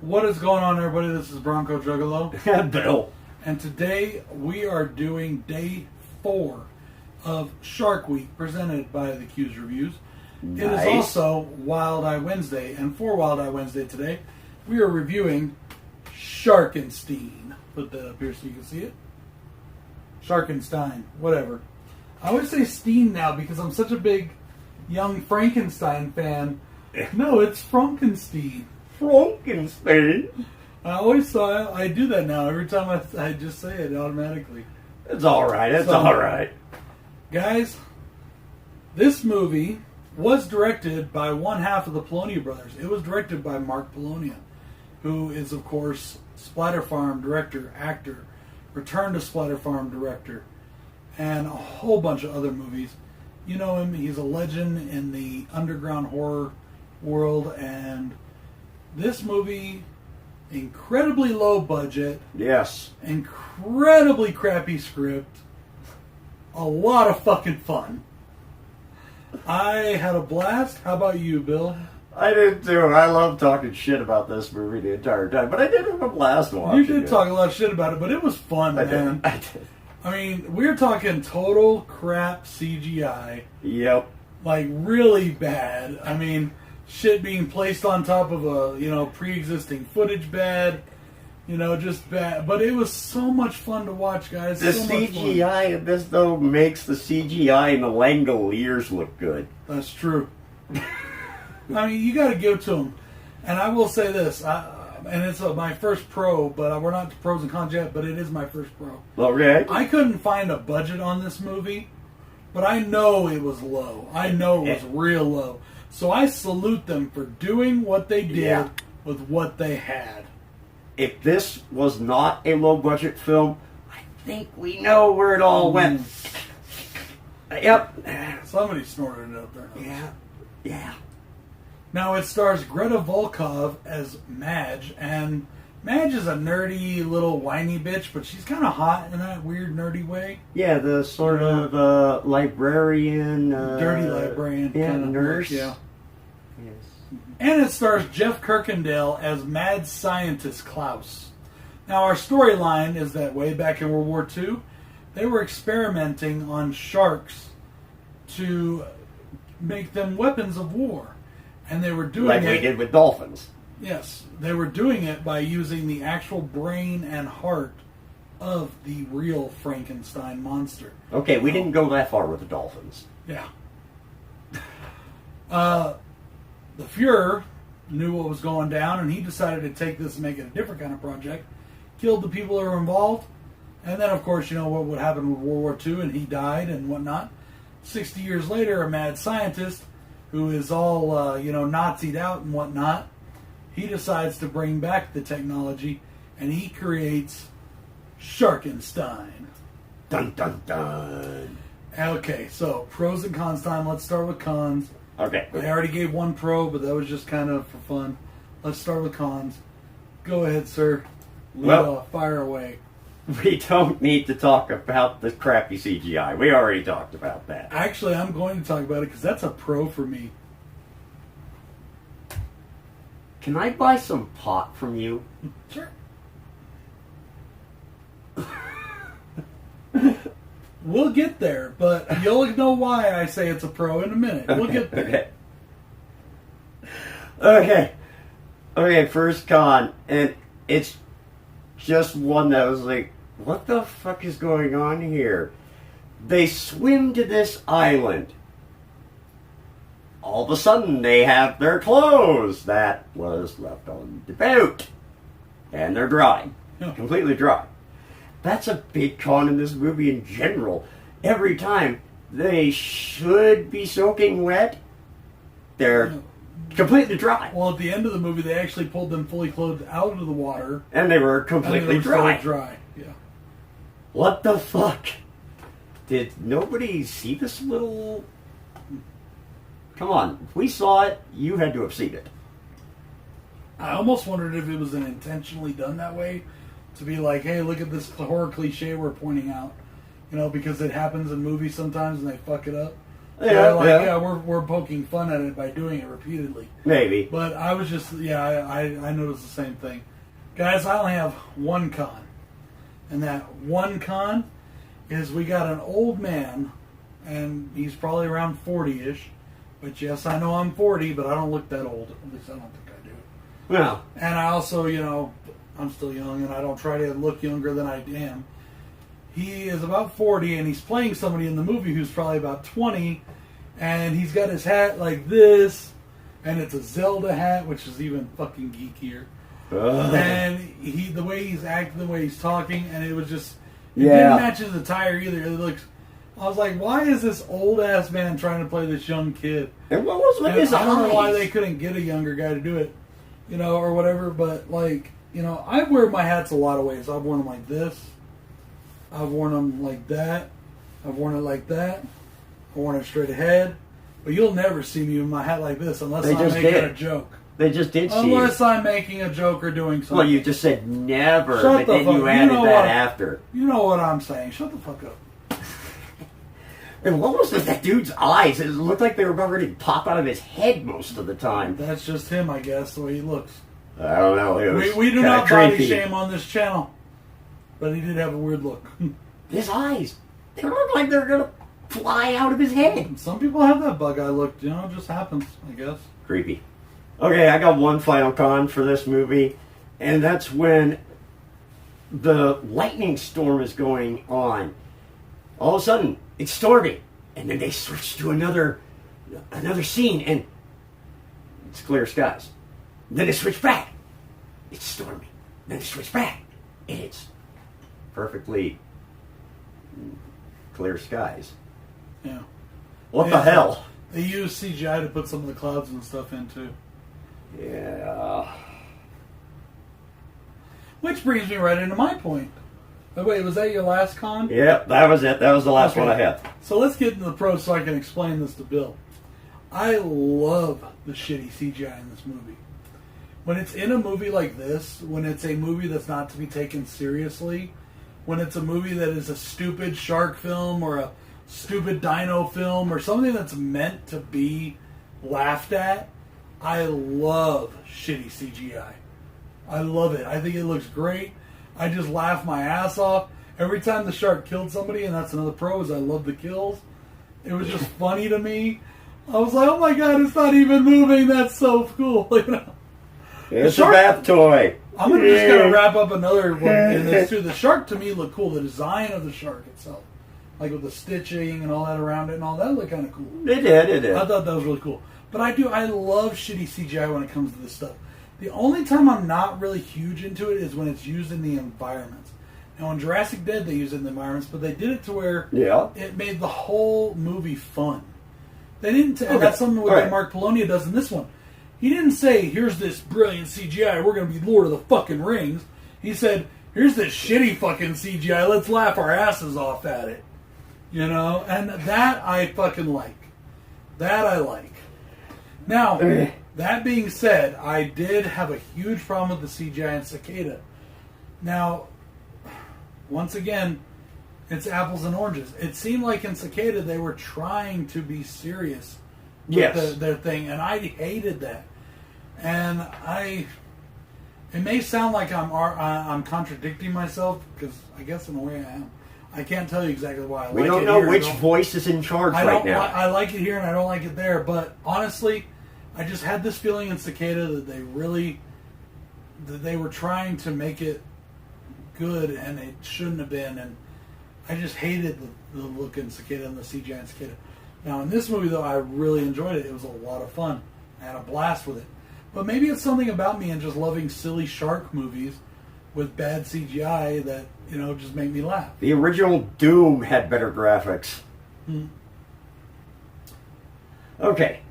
What is going on, everybody? This is Bronco Juggalo. Bill. And today we are doing day 4 of Shark Week presented by the Q's Reviews. Nice. It is also Wild Eye Wednesday. And for Wild Eye Wednesday today, we are reviewing Sharkenstein. Put that up here so you can see it. Sharkenstein. Whatever. I always say Steen now because I'm such a big young Frankenstein fan. No, it's Frankenstein. Frankenstein. I always saw I do that now. Every time I just say it automatically. It's alright. It's alright. Guys, this movie was directed by one half of the Polonia brothers. It was directed by Mark Polonia, who is, of course, Splatter Farm director, actor, Return to Splatter Farm director, and a whole bunch of other movies. You know him. He's a legend in the underground horror world, and this movie, incredibly low budget. Yes. Incredibly crappy script. A lot of fucking fun. I had a blast. How about you, Bill? I did too. I love talking shit about this movie the entire time, but I did have a blast watching You did it. talk a lot of shit about it, but it was fun, man. I did. I mean, we're talking total crap CGI. Yep. Like, really bad. I mean, shit being placed on top of a, pre-existing footage bed. Just bad. But it was so much fun to watch, guys. The so much fun. CGI of this, though, makes the CGI in the Langoliers look good. That's true. I mean, you got to give it to them. And I will say this, and it's my first pro, but we're not to pros and cons yet, but it is my first pro. Okay. I couldn't find a budget on this movie, but I know it was low. I know it was real low. So I salute them for doing what they did with what they had. If this was not a low-budget film, I think we know where it all went. Yep. Somebody snorted it up there. Yeah. Now it stars Greta Volkov as Madge, and Madge is a nerdy little whiny bitch, but she's kind of hot in that weird nerdy way. Yeah, the sort of librarian... dirty librarian kind of nurse. Yeah. Yes. And it stars Jeff Kirkendale as mad scientist Klaus. Now, our storyline is that way back in World War II, they were experimenting on sharks to make them weapons of war. And they were doing like we did with dolphins. Yes, they were doing it by using the actual brain and heart of the real Frankenstein monster. Okay, we didn't go that far with the dolphins. Yeah. The Fuhrer knew what was going down, and he decided to take this and make it a different kind of project. Killed the people that were involved, and then, of course, you know what would happen with World War II, and he died and whatnot. 60 years later, a mad scientist who is all, Nazi'd out and whatnot, he decides to bring back the technology, and he creates Sharkenstein. Dun, dun, dun. Okay, so pros and cons time. Let's start with cons. Okay. I already gave one pro, but that was just kind of for fun. Let's start with cons. Go ahead, sir. Lead off. Fire away. We don't need to talk about the crappy CGI. We already talked about that. Actually, I'm going to talk about it because that's a pro for me. Can I buy some pot from you? Sure. We'll get there, but you'll know why I say it's a pro in a minute. We'll get there. Okay, first con. And it's just one that was like, what the fuck is going on here? They swim to this island. All of a sudden, they have their clothes that was left on the boat. And they're dry. Completely dry. That's a big con in this movie in general. Every time they should be soaking wet, they're completely dry. Well, at the end of the movie, they actually pulled them fully clothed out of the water. And they were completely dry. Dry, yeah. What the fuck? Did nobody see this little... Come on, if we saw it, you had to have seen it. I almost wondered if it was intentionally done that way. To be like, hey, look at this horror cliche we're pointing out. Because it happens in movies sometimes and they fuck it up. Yeah, we're poking fun at it by doing it repeatedly. Maybe. But I was just, I noticed the same thing. Guys, I only have one con. And that one con is we got an old man, and he's probably around 40-ish. But yes, I know I'm 40, but I don't look that old. At least I don't think I do. Well. And I also, I'm still young, and I don't try to look younger than I am. He is about 40, and he's playing somebody in the movie who's probably about 20, and he's got his hat like this, and it's a Zelda hat, which is even fucking geekier. And the way he's acting, the way he's talking, and it was just, it didn't match his attire either. I was like, why is this old-ass man trying to play this young kid? And what was with his eyes? I don't know why they couldn't get a younger guy to do it, or whatever, but, I wear my hats a lot of ways. I've worn them like this. I've worn them like that. I've worn it like that. I've worn it straight ahead. But you'll never see me with my hat like this unless I'm making a joke. They just did see you. Unless I'm making a joke or doing something. Well, you just said never, but then you added that after. You know what I'm saying. Shut the fuck up. And what was with that dude's eyes? It looked like they were about ready to pop out of his head most of the time. That's just him, I guess, the way he looks. I don't know. We do not body shame on this channel. But he did have a weird look. His eyes. They look like they're going to fly out of his head. Some people have that bug eye look. It just happens, I guess. Creepy. Okay, I got one final con for this movie. And that's when the lightning storm is going on. All of a sudden, it's storming. And then they switch to another scene. And it's clear skies. Then they switch back. It's storming. Then they switch back. And it's perfectly clear skies. Yeah. What the hell? They use CGI to put some of the clouds and stuff in too. Yeah. Which brings me right into my point. Oh, wait, was that your last con? Yep, that was it. That was the last one I had. So let's get into the pros so I can explain this to Bill. I love the shitty CGI in this movie. When it's in a movie like this, when it's a movie that's not to be taken seriously, when it's a movie that is a stupid shark film or a stupid dino film or something that's meant to be laughed at, I love shitty CGI. I love it. I think it looks great. I just laugh my ass off. Every time the shark killed somebody, and that's another pro, is I love the kills. It was just funny to me. I was like, oh my god, it's not even moving. That's so cool. It's a bath toy. I'm just going to wrap up another one in this too. The shark to me looked cool. The design of the shark itself. Like with the stitching and all that around it and all that looked kind of cool. It did. I thought that was really cool. But I love shitty CGI when it comes to this stuff. The only time I'm not really huge into it is when it's used in the environments. Now in Jurassic Dead they used it in the environments, but they did it to where it made the whole movie fun. They didn't. That's something that Mark Polonia does in this one. He didn't say, here's this brilliant CGI, we're going to be Lord of the fucking Rings. He said, here's this shitty fucking CGI, let's laugh our asses off at it. And that I fucking like. That I like. Now, that being said, I did have a huge problem with the CGI in Cicada. Now, once again, it's apples and oranges. It seemed like in Cicada they were trying to be serious with their thing, and I hated that. And it may sound like I'm contradicting myself, because I guess in a way I am. I can't tell you exactly why I like it. We don't know which voice is in charge right now. I like it here and I don't like it there, but honestly, I just had this feeling in Cicada that they were trying to make it good, and it shouldn't have been. And I just hated the look in Cicada and the CGI in Cicada. Now in this movie, though, I really enjoyed it. It was a lot of fun. I had a blast with it. But maybe it's something about me and just loving silly shark movies with bad CGI that, just make me laugh. The original Doom had better graphics. Okay.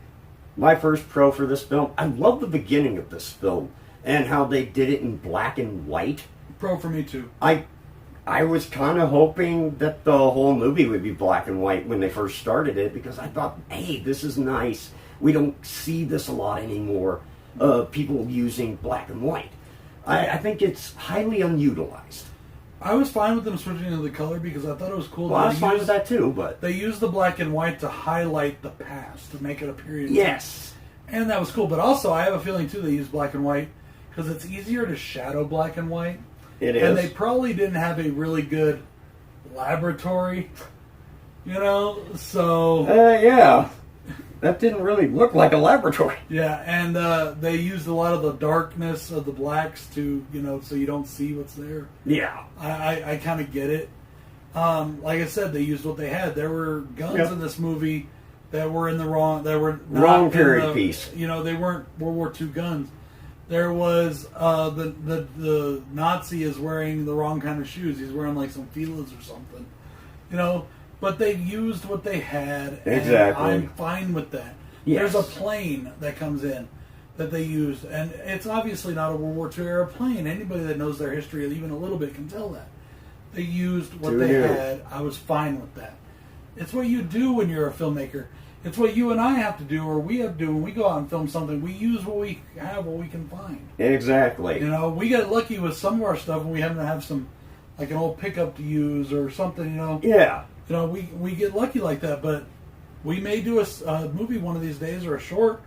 My first pro for this film, I love the beginning of this film and how they did it in black and white. Pro for me, too. I was kind of hoping that the whole movie would be black and white when they first started it, because I thought, hey, this is nice. We don't see this a lot anymore, people using black and white. I think it's highly unutilized. I was fine with them switching to the color because I thought it was cool. Well, I was fine with that too, but... They used the black and white to highlight the past, to make it a period. Yes. And that was cool. But also, I have a feeling, too, they used black and white because it's easier to shadow black and white. It is. And they probably didn't have a really good laboratory, so... yeah. That didn't really look like a laboratory. Yeah, and they used a lot of the darkness of the blacks to, so you don't see what's there. Yeah. I kind of get it. Like I said, they used what they had. There were guns in this movie that were in the wrong... That were wrong period piece. They weren't World War II guns. There was... the Nazi is wearing the wrong kind of shoes. He's wearing like some Fila's or something. But they used what they had, and exactly. I'm fine with that. Yes. There's a plane that comes in that they used, and it's obviously not a World War II era plane. Anybody that knows their history even a little bit can tell that. They used what they had. I was fine with that. It's what you do when you're a filmmaker. It's what you and I have to do, or we have to do when we go out and film something. We use what we have, what we can find. Exactly. We get lucky with some of our stuff, and we happen to have some, like an old pickup to use or something, Yeah. We get lucky like that, but we may do a movie one of these days or a short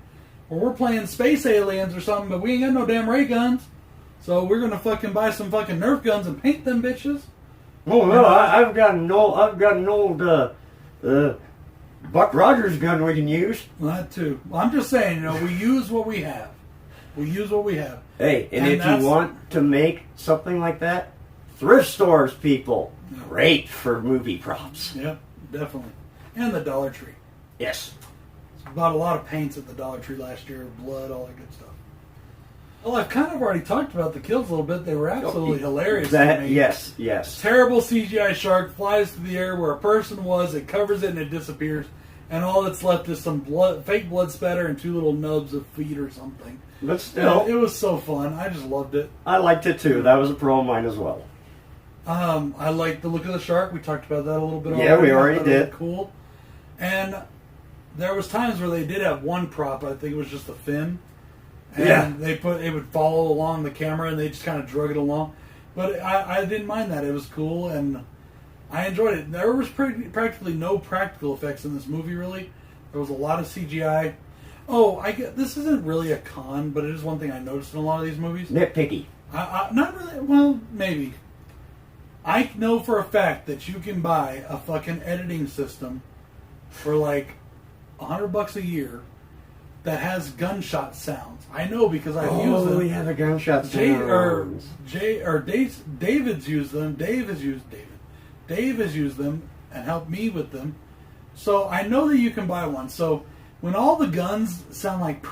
where we're playing space aliens or something, but we ain't got no damn ray guns. So we're gonna fucking buy some fucking Nerf guns and paint them bitches. Oh no, I've got an old Buck Rogers gun we can use. Well, that too. I'm just saying, we use what we have. We use what we have. Hey, and if you want to make something like that, thrift stores, people. Great for movie props. Yep, definitely. And the Dollar Tree. Yes. Bought a lot of paints at the Dollar Tree last year, blood, all that good stuff. Well, I've kind of already talked about the kills a little bit. They were absolutely hilarious to me. Yes. Terrible CGI shark flies through the air where a person was, it covers it and it disappears, and all that's left is some fake blood spatter and two little nubs of feet or something. But still. And it was so fun. I just loved it. I liked it too. That was a pro of mine as well. I like the look of the shark. We talked about that a little bit. Yeah, we already did. Cool. And there was times where they did have one prop. I think it was just a fin. And it would follow along the camera, and they just kind of drug it along. But I didn't mind that. It was cool, and I enjoyed it. There was practically no practical effects in this movie. Really, there was a lot of CGI. Oh, this isn't really a con, but it is one thing I noticed in a lot of these movies. Nitpicky. Not really. Well, maybe. I know for a fact that you can buy a fucking editing system for like $100 a year that has gunshot sounds. I know because I've used them. Oh, yeah, the gunshot sounds. David's used them. Dave has used them and helped me with them. So I know that you can buy one. So when all the guns sound like,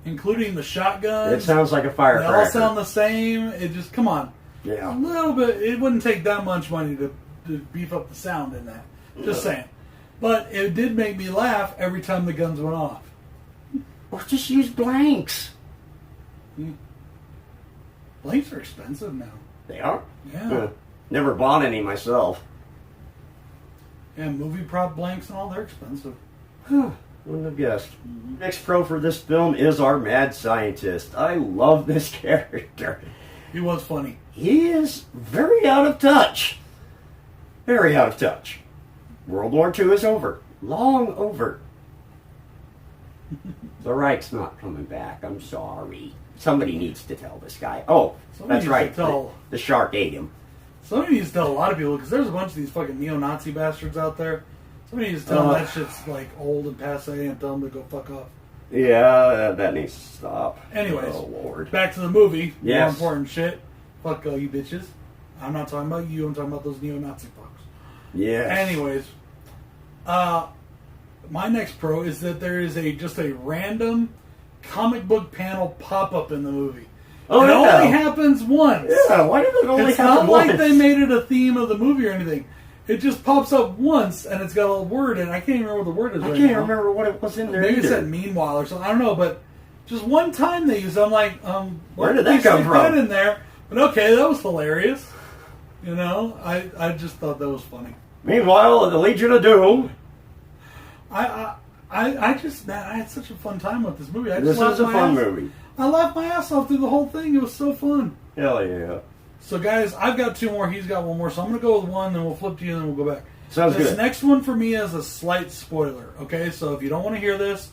including the shotguns, it sounds like a firecracker. They all sound the same. It just, come on. Yeah. A little bit. It wouldn't take that much money to beef up the sound in that. Just saying. But it did make me laugh every time the guns went off. Or just use blanks. Blanks are expensive now. They are? Yeah. Never bought any myself. Yeah, movie prop blanks and all, they're expensive. Wouldn't have guessed. Next pro for this film is our mad scientist. I love this character. He was funny. He is very out of touch. Very out of touch. World War II is over. Long over. The Reich's not coming back. I'm sorry. Somebody needs to tell this guy. Oh, that's right. The shark ate him. Somebody needs to tell a lot of people, because there's a bunch of these fucking neo-Nazi bastards out there. Somebody needs to tell them that shit's like old and passe and tell them to go fuck off. Yeah, that needs to stop. Anyways, oh, Lord. Back to the movie. Yes. More important shit. Fuck all you bitches. I'm not talking about you. I'm talking about those neo-Nazi fucks. Yes. Anyways, my next pro is that there is just a random comic book panel pop-up in the movie. Oh, it yeah. only happens once. Yeah, why did it only happen once? It's not like they made it a theme of the movie or anything. It just pops up once, and it's got a word in it. I can't even remember what the word is right now. I can't remember what it was in there Maybe either. it said meanwhile or something. I don't know, but just one time they used it. I'm like, where did that come from? That in there. But okay, that was hilarious. I just thought that was funny. Meanwhile, the Legion of Doom. I had such a fun time with this movie. This is a fun movie. I laughed my ass off through the whole thing. It was so fun. Hell yeah. So, guys, I've got 2 more. He's got 1 more. So I'm going to go with 1, then we'll flip to you, and then we'll go back. Sounds good. This next one for me is a slight spoiler. Okay, so if you don't want to hear this,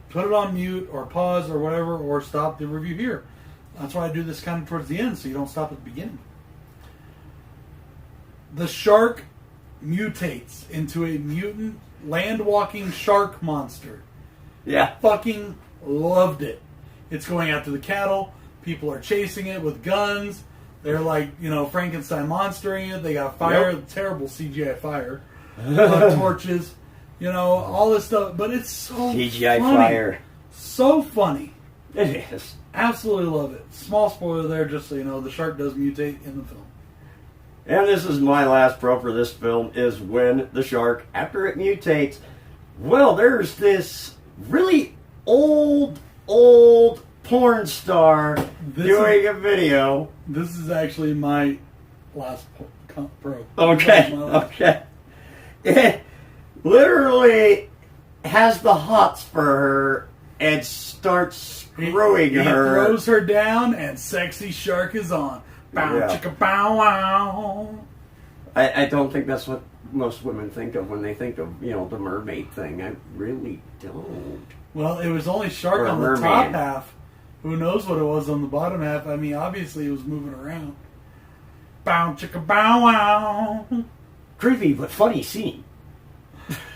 put it on mute or pause or whatever, or stop the review here. That's why I do this kind of towards the end, so you don't stop at the beginning. The shark mutates into a mutant land-walking shark monster. Yeah. Fucking loved it. It's going after the cattle. People are chasing it with guns. They're like, Frankenstein monstering it. They got fire, terrible CGI fire, torches, all this stuff. But it's so CGI funny. fire. So funny. It is. Absolutely love it. Small spoiler there, just so you know, the shark does mutate in the film. And this is my last pro for this film, is when the shark, after it mutates, well, there's this really old porn star doing a video. This is actually my last pro. Okay. It literally has the hots for her and starts screwing her. He throws her down, and sexy shark is on. Bow, chicka, bow, wow. I don't think that's what most women think of when they think of, the mermaid thing. I really don't. Well, it was only shark on the top half. Who knows what it was on the bottom half? I mean, obviously it was moving around. Bow, chicka, bow, wow. Creepy, but funny scene.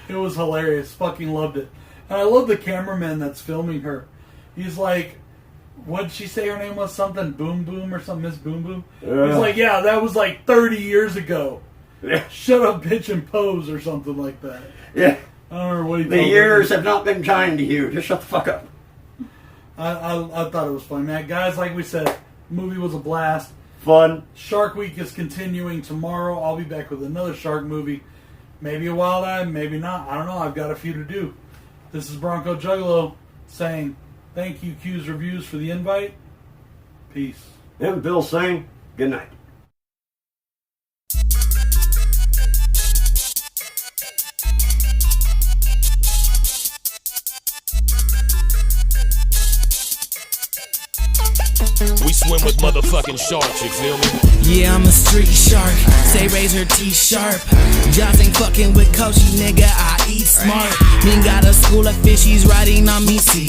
It was hilarious. Fucking loved it. And I love the cameraman that's filming her. He's like, what'd she say her name was? Something Boom Boom or something, Miss Boom Boom? He's like, yeah, that was like 30 years ago. Yeah. Shut up, bitch, and pose or something like that. Yeah. I don't remember what he told The years have not been kind to you. Just shut the fuck up. I thought it was fun, man. Guys, like we said, the movie was a blast. Fun. Shark Week is continuing tomorrow. I'll be back with another shark movie. Maybe a Wild Eye, maybe not. I don't know. I've got a few to do. This is Bronco Juggalo saying thank you, Q's Reviews, for the invite. Peace. And Bill saying good night. We swim with motherfucking sharks, you feel me? Yeah, I'm a street shark. Say razor teeth sharp. Jaws ain't fucking with Koshi, nigga. I eat smart. Then got a school of fishies riding on me. See.